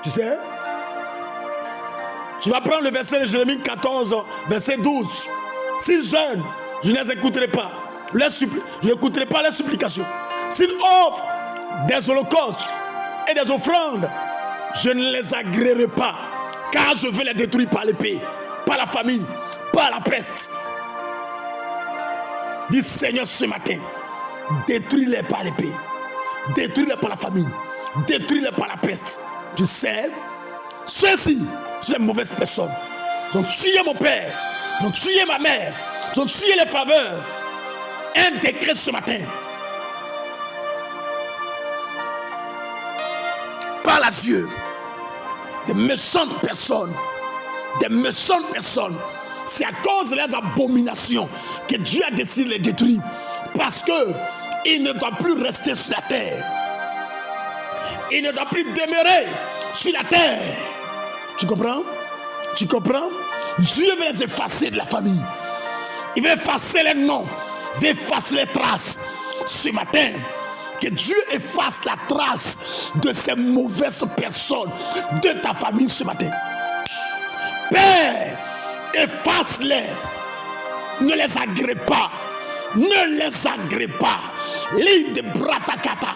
Tu sais? Tu vas prendre le verset de Jérémie 14, verset 12. S'ils jeûnent, je ne les écouterai pas. Je n'écouterai pas leurs supplications. S'ils offrent des holocaustes et des offrandes, je ne les agréerai pas, car je veux les détruire par l'épée, par la famine, par la peste. Dis Seigneur ce matin, détruis-les par l'épée, détruis-les par la famine, détruis-les par la peste. Tu sais, ceux-ci sont les mauvaises personnes. Ils ont tué mon père, ils ont tué ma mère, ils ont tué les faveurs. Un décret ce matin. Parle à Dieu. Des méchantes personnes. Des méchantes personnes. C'est à cause de leurs abominations que Dieu a décidé de les détruire. Parce qu'il ne doit plus rester sur la terre. Il ne doit plus demeurer sur la terre. Tu comprends? Tu comprends? Dieu veut les effacer de la famille. Il veut effacer les noms. Il veut effacer les traces. Ce matin, que Dieu efface la trace de ces mauvaises personnes de ta famille ce matin. Père, efface-les. Ne les agrée pas. Ne les agrée pas. Ligne de Bratakata.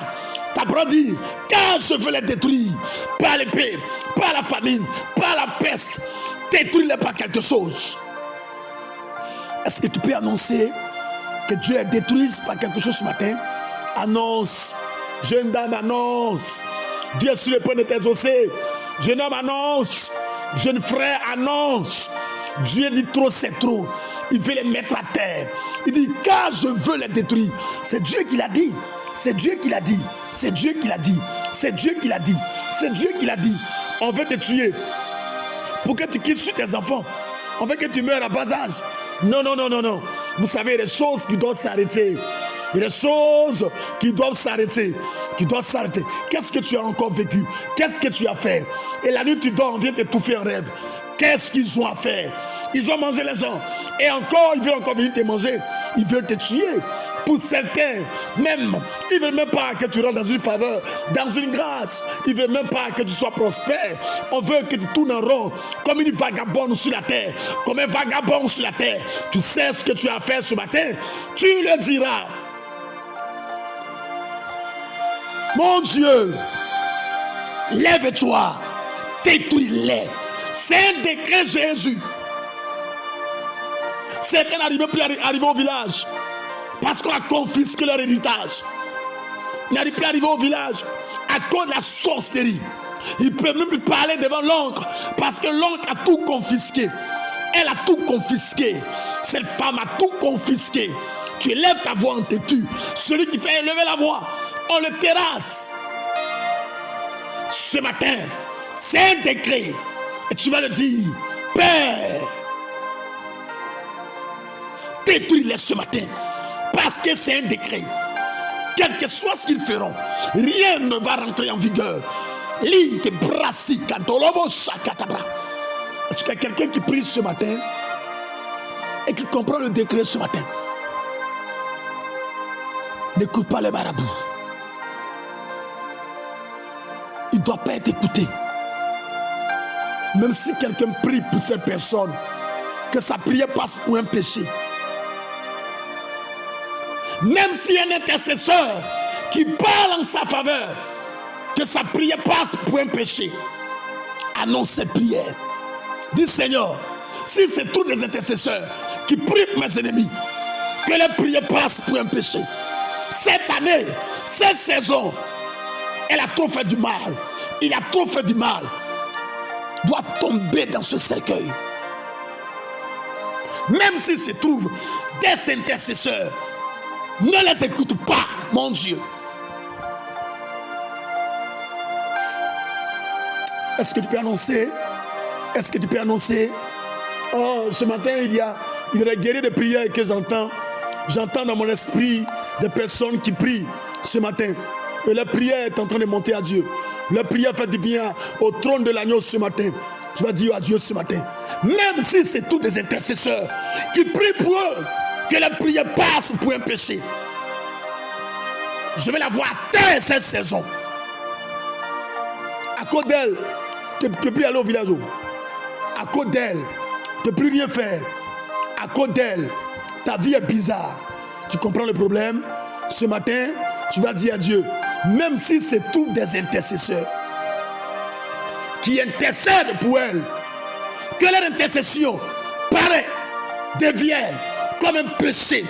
Ta dit, car je veux les détruire par l'épée, par la famine, par la peste. Détruis-les par quelque chose. Est-ce que tu peux annoncer que Dieu les détruise par quelque chose ce matin? Annonce. Jeune dame, annonce. Dieu est sur le point de t'exaucer. Jeune homme, annonce. Jeune frère, annonce. Dieu dit trop, c'est trop. Il veut les mettre à terre. Il dit, car je veux les détruire. C'est Dieu qui l'a dit. C'est Dieu qui l'a dit. C'est Dieu qui l'a dit. C'est Dieu qui l'a dit. C'est Dieu qui l'a dit. On veut te tuer pour que tu quittes sur tes enfants. On veut que tu meurs à bas âge. Non, non, non, non, non. Vous savez, il y a des choses qui doivent s'arrêter. Il y a des choses qui doivent s'arrêter. Qui doivent s'arrêter. Qu'est-ce que tu as encore vécu? Qu'est-ce que tu as fait? Et la nuit, tu dors, on vient t'étouffer en rêve. Qu'est-ce qu'ils ont à faire? Ils ont mangé les gens. Et encore, ils veulent encore venir te manger. Ils veulent te tuer. Pour certains, même, ils ne veulent même pas que tu rentres dans une faveur, dans une grâce. Ils ne veulent même pas que tu sois prospère. On veut que tu tournes en rond comme une vagabonde sur la terre. Comme un vagabond sur la terre. Tu sais ce que tu as fait ce matin. Tu le diras. Mon Dieu, lève-toi, détruis-les. C'est un décret Jésus. Certains n'arrivent plus à arriver au village parce qu'on a confisqué leur héritage. Ils n'arrivent plus à arriver au village à cause de la sorcellerie. Ils ne peuvent même plus parler devant l'oncle parce que l'oncle a tout confisqué. Elle a tout confisqué. Cette femme a tout confisqué. Tu élèves ta voix, on te tue. Celui qui fait élever la voix, on le terrasse. Ce matin, c'est un décret. Et tu vas le dire, Père, détruis-les ce matin. Parce que c'est un décret. Quel que soit ce qu'ils feront, rien ne va rentrer en vigueur. Est-ce qu'il y a quelqu'un qui prie ce matin et qui comprend le décret ce matin? N'écoute pas les marabouts. Il ne doit pas être écouté. Même si quelqu'un prie pour cette personne, que sa prière passe pour un péché. Même si un intercesseur qui parle en sa faveur, que sa prière passe pour un péché. Annonce cette prière. Dis Seigneur, si c'est tous des intercesseurs qui prient pour mes ennemis, que les prières passent pour un péché. Cette année, cette saison, elle a trop fait du mal. Il a trop fait du mal. Doit tomber dans ce cercueil. Même s'il se trouve des intercesseurs, ne les écoute pas, mon Dieu. Est-ce que tu peux annoncer? Est-ce que tu peux annoncer? Oh, ce matin, il y a des guerriers de prière que j'entends. J'entends dans mon esprit des personnes qui prient ce matin. Et la prière est en train de monter à Dieu. La prière fait du bien au trône de l'agneau ce matin. Tu vas dire à Dieu ce matin. Même si c'est tous des intercesseurs qui prient pour eux, que la prière passe pour un péché. Je vais la voir à terre cette saison. À cause d'elle, Tu ne peux plus aller au village. À cause d'elle, tu ne peux plus rien faire. À cause d'elle, ta vie est bizarre. Tu comprends le problème? Ce matin, tu vas dire à Dieu, même si c'est tous des intercesseurs qui intercèdent pour elle, que leur intercession paraît, devienne comme un péché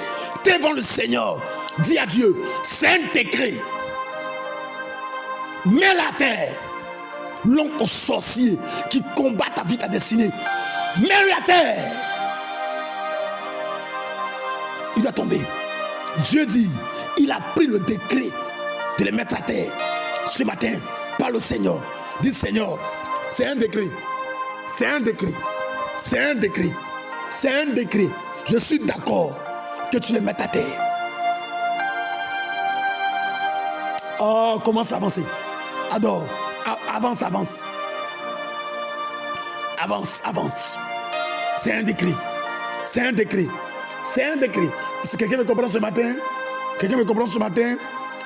devant le Seigneur. Dis à Dieu, c'est un décret. Mets-la à terre. L'oncle au sorcier qui combat ta vie, ta destinée. Mets-le à terre. Il doit tomber. Dieu dit, il a pris le décret de les mettre à terre. Ce matin, parle au Seigneur. Dis Seigneur, c'est un décret. C'est un décret. C'est un décret. C'est un décret. Je suis d'accord que tu les mettes à terre. Oh, commence à avancer. Adore. Avance, avance. Avance, avance. C'est un décret. C'est un décret. C'est un décret. Si quelqu'un me comprend ce matin, quelqu'un me comprend ce matin,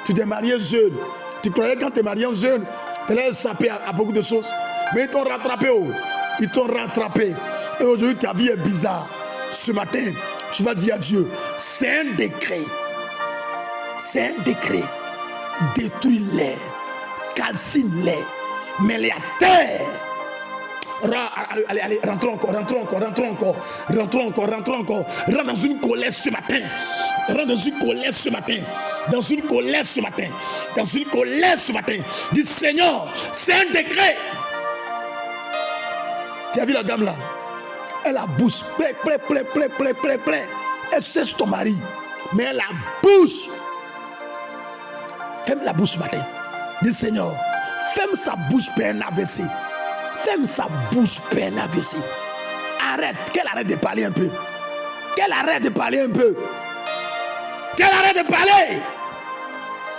tu t'es marié jeune. Tu croyais quand tu es marié jeune, tu allais échapper à beaucoup de choses. Mais ils t'ont rattrapé. Oh. Ils t'ont rattrapé. Et aujourd'hui, ta vie est bizarre. Ce matin, tu vas dire à Dieu, c'est un décret. C'est un décret. Détruis-les. Calcine-les. Mets-les à terre. Allez, rentrons encore. Rentre dans une colère ce matin. Dans une colère ce matin. Dis Seigneur, c'est un décret. Tu as vu la dame là? Elle a la bouche plein. Elle cherche ton mari. Mais elle a la bouche. Ferme la bouche ce matin. Dis Seigneur, ferme sa bouche pour un AVC. Ferme sa bouche pour un AVC. Arrête, qu'elle arrête de parler un peu. Qu'elle arrête de parler un peu. Qu'elle arrête de parler.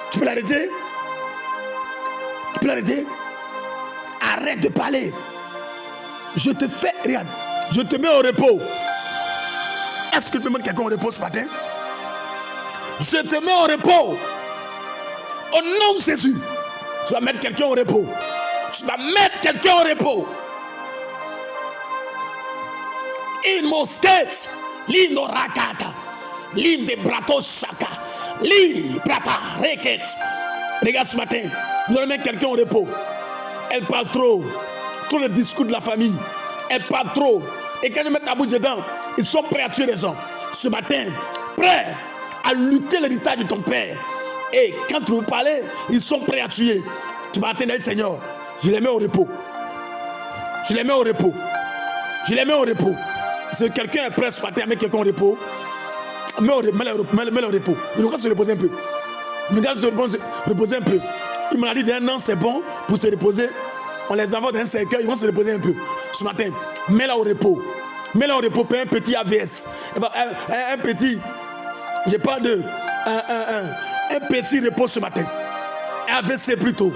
Tu peux l'arrêter? Tu peux l'arrêter? Arrête de parler. Je te fais, regarde, je te mets au repos. Est-ce que tu peux mettre quelqu'un au repos ce matin? Je te mets au repos. Au nom de Jésus, tu vas mettre quelqu'un au repos. Tu vas mettre quelqu'un au repos. In mosquette, lindo rakata, linde brato shaka, li prata reket. Regarde ce matin, nous allons mettre quelqu'un au repos. Elle parle trop de discours de la famille. Elle parle trop. Et quand ils mettent la bouche dedans, ils sont prêts à tuer les gens. Ce matin, prêts à lutter l'héritage de ton père. Et quand tu veux parler, ils sont prêts à tuer. Tu vas attendre, Seigneur, je les mets au repos. Je les mets au repos. Je les mets au repos. Si quelqu'un est prêt ce matin à mettre quelqu'un au repos, mets-le au repos. Il doit se reposer un peu. Il doit se reposer un peu. Une maladie d'un an, c'est bon pour se reposer. On les envoie dans un cercueil, ils vont se reposer un peu. Ce matin, mets-la au repos. Mets-la au repos pour un petit AVS. Un petit, je parle de un petit repos ce matin. AVC plutôt.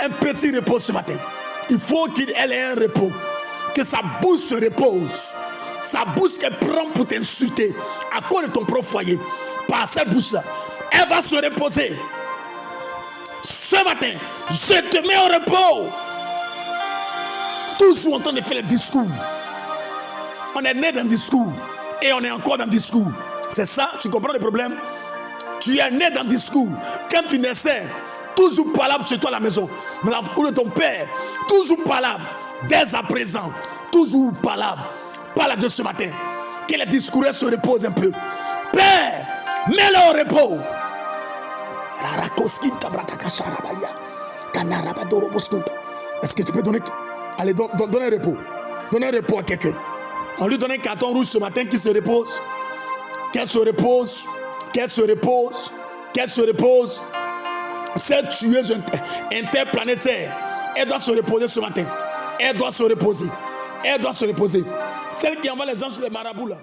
Un petit repos ce matin. Il faut qu'elle ait un repos. Que sa bouche se repose. Sa bouche qu'elle prend pour t'insulter à cause de ton propre foyer. Par cette bouche-là, elle va se reposer. Ce matin, je te mets au repos. Toujours en train de faire le discours. On est né dans le discours et on est encore dans le discours. C'est ça, tu comprends le problème? Tu es né dans le discours. Quand tu naissais, toujours parlable chez toi à la maison. Dans la cour de ton père, toujours parlable. Dès à présent, toujours parlable. Parle de ce matin. Que les discours se reposent un peu. Père, mets-le au repos. Est-ce que tu peux donner... Allez, donne un repos. Donne un repos à quelqu'un. On lui donne un carton rouge ce matin qui se repose. Qu'elle se repose. Qu'elle se repose. Qu'elle se repose. Cette tueuse interplanétaire, elle doit se reposer ce matin. Elle doit se reposer. Elle doit se reposer. Celle qui envoie les gens chez les marabouts là.